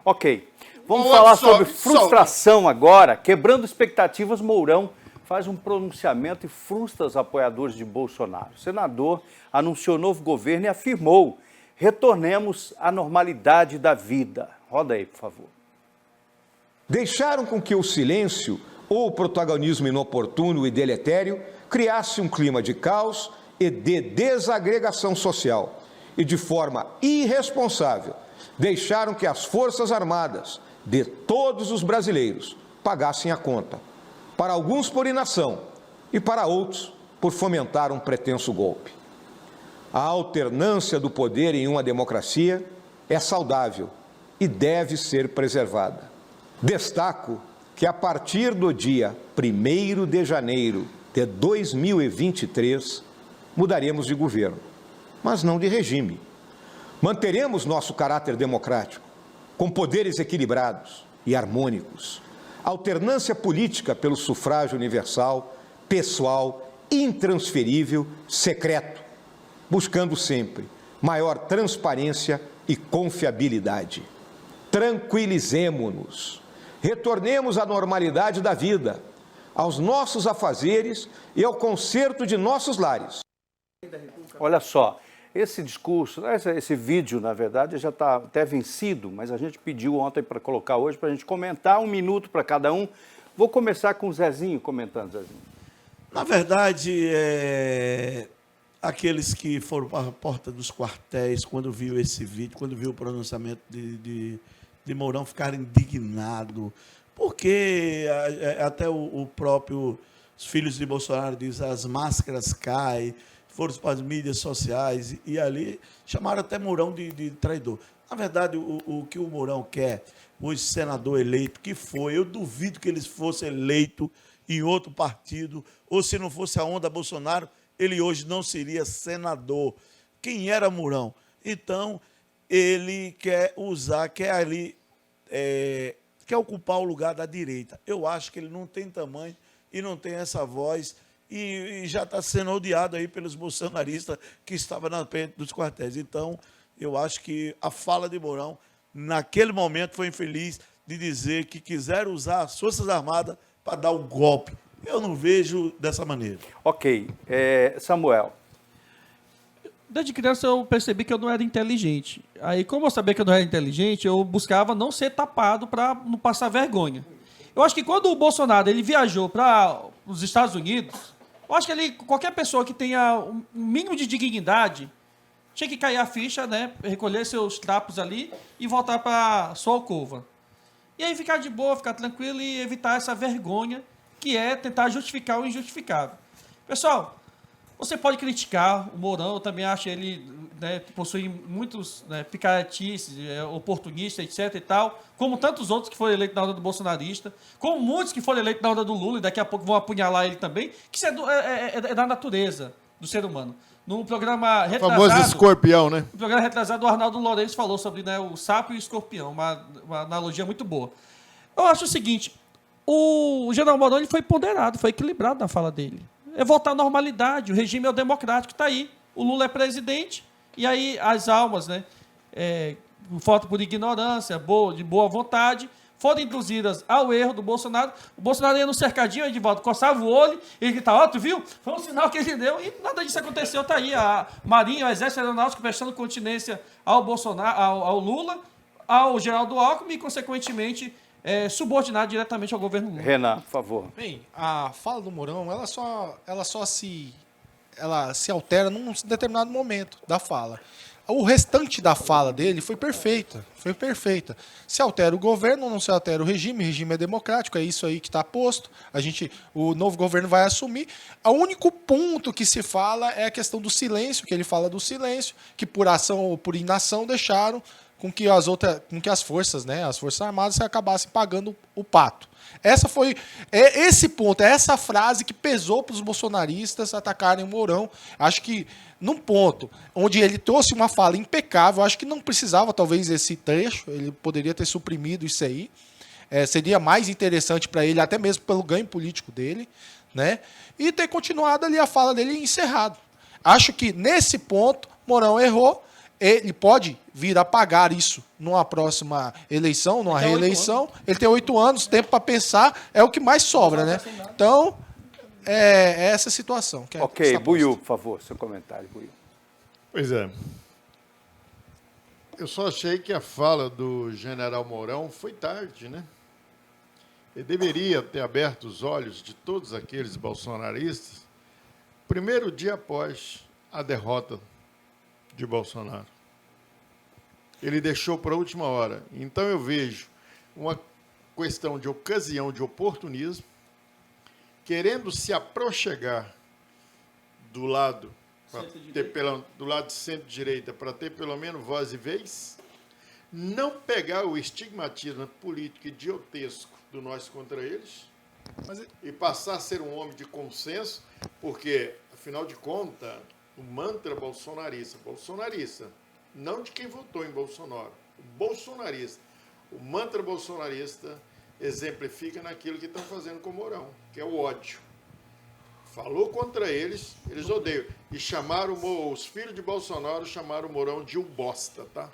Ok. Vamos falar sobre frustração agora. Quebrando expectativas, Mourão faz um pronunciamento e frustra os apoiadores de Bolsonaro. O senador anunciou novo governo e afirmou: retornemos à normalidade da vida. Roda aí, por favor. Deixaram com que o silêncio ou o protagonismo inoportuno e deletério criasse um clima de caos e de desagregação social. E de forma irresponsável, deixaram que as Forças Armadas de todos os brasileiros pagassem a conta. Para alguns por inação e para outros por fomentar um pretenso golpe. A alternância do poder em uma democracia é saudável e deve ser preservada. Destaco que a partir do dia 1º de janeiro de 2023, mudaremos de governo, mas não de regime. Manteremos nosso caráter democrático, com poderes equilibrados e harmônicos. Alternância política pelo sufrágio universal, pessoal, intransferível, secreto, buscando sempre maior transparência e confiabilidade. Tranquilizemo-nos, retornemos à normalidade da vida, aos nossos afazeres e ao conserto de nossos lares. Olha só, esse discurso, esse vídeo, na verdade, já está até vencido, mas a gente pediu ontem para colocar hoje, para a gente comentar 1 minuto para cada um. Vou começar com o Zezinho comentando, Zezinho. Na verdade, aqueles que foram para a porta dos quartéis, quando viu esse vídeo, quando viu o pronunciamento de Mourão, ficaram indignados, porque até o próprio os filhos de Bolsonaro diz as máscaras caem, foram para as mídias sociais e ali chamaram até Mourão de traidor. Na verdade, o que o Mourão quer, o senador eleito que foi, eu duvido que ele fosse eleito em outro partido, ou se não fosse a onda Bolsonaro, ele hoje não seria senador. Quem era Mourão? Então, ele quer usar, quer ocupar o lugar da direita. Eu acho que ele não tem tamanho e não tem essa voz, e já está sendo odiado aí pelos bolsonaristas que estavam na frente dos quartéis. Então, eu acho que a fala de Mourão, naquele momento, foi infeliz de dizer que quiseram usar as Forças Armadas para dar um golpe. Eu não vejo dessa maneira. Ok. Samuel. Desde criança eu percebi que eu não era inteligente. Aí, como eu sabia que eu não era inteligente, eu buscava não ser tapado para não passar vergonha. Eu acho que quando o Bolsonaro ele viajou para os Estados Unidos, eu acho que qualquer pessoa que tenha um mínimo de dignidade tinha que cair a ficha, né, recolher seus trapos ali e voltar para sua alcova. E aí ficar de boa, ficar tranquilo e evitar essa vergonha que é tentar justificar o injustificável. Pessoal, você pode criticar o Mourão, eu também acho ele, né, possui muitos, né, picaretices, oportunistas, etc. e tal, como tantos outros que foram eleitos na onda do bolsonarista, como muitos que foram eleitos na onda do Lula e daqui a pouco vão apunhalar ele também, que isso é da natureza do ser humano. No programa retrasado... O famoso escorpião, né? No programa retrasado, o Arnaldo Lourenço falou sobre, né, o sapo e o escorpião, uma analogia muito boa. Eu acho o seguinte, o general Mourão ele foi ponderado, foi equilibrado na fala dele. É voltar à normalidade, o regime é o democrático, está aí. O Lula é presidente, e aí as almas, né, votam por ignorância, de boa vontade, foram induzidas ao erro do Bolsonaro. O Bolsonaro ia no cercadinho, Edivaldo, coçava o olho, ele gritava, ó, tu viu? Foi um sinal que ele deu, e nada disso aconteceu, está aí. A Marinha, o Exército Aeronáutico prestando continência ao Bolsonaro, ao Lula, ao Geraldo Alckmin e, consequentemente, subordinado diretamente ao governo Lula. Renan, por favor. Bem, a fala do Mourão, ela só se altera num determinado momento da fala. O restante da fala dele foi perfeita. Se altera o governo, não se altera o regime é democrático, é isso aí que está posto. O novo governo vai assumir. O único ponto que se fala é a questão do silêncio, que ele fala do silêncio, que por ação ou por inação deixaram com que as forças, né, as Forças Armadas acabassem pagando o pato. Esse ponto, essa frase que pesou para os bolsonaristas atacarem o Mourão. Acho que num ponto onde ele trouxe uma fala impecável, acho que não precisava talvez esse trecho, ele poderia ter suprimido isso aí. Seria mais interessante para ele, até mesmo pelo ganho político dele, né? E ter continuado ali a fala dele encerrado. Acho que nesse ponto Mourão errou. ele pode vir a pagar isso numa próxima eleição, numa reeleição. Ele tem 8 anos, tempo para pensar, é o que mais sobra, né? Então, é essa a situação. Que Ok, está Buiú, posta. por favor, seu comentário, Buiú. Pois é. Eu só achei que a fala do general Mourão foi tarde, né? Ele deveria ter aberto os olhos de todos aqueles bolsonaristas primeiro dia após a derrota de Bolsonaro. Ele deixou para a última hora. Então eu vejo uma questão de ocasião, de oportunismo, querendo se aproxegar do lado do lado de centro-direita para ter pelo menos voz e vez, não pegar o estigmatismo político idiotesco do nós contra eles, e passar a ser um homem de consenso, porque, afinal de contas, o mantra bolsonarista, não de quem votou em Bolsonaro, bolsonarista, o mantra bolsonarista exemplifica naquilo que estão fazendo com o Mourão, que é o ódio. Falou contra eles, eles odeiam. E chamaram os filhos de Bolsonaro, chamaram o Mourão de um bosta, tá?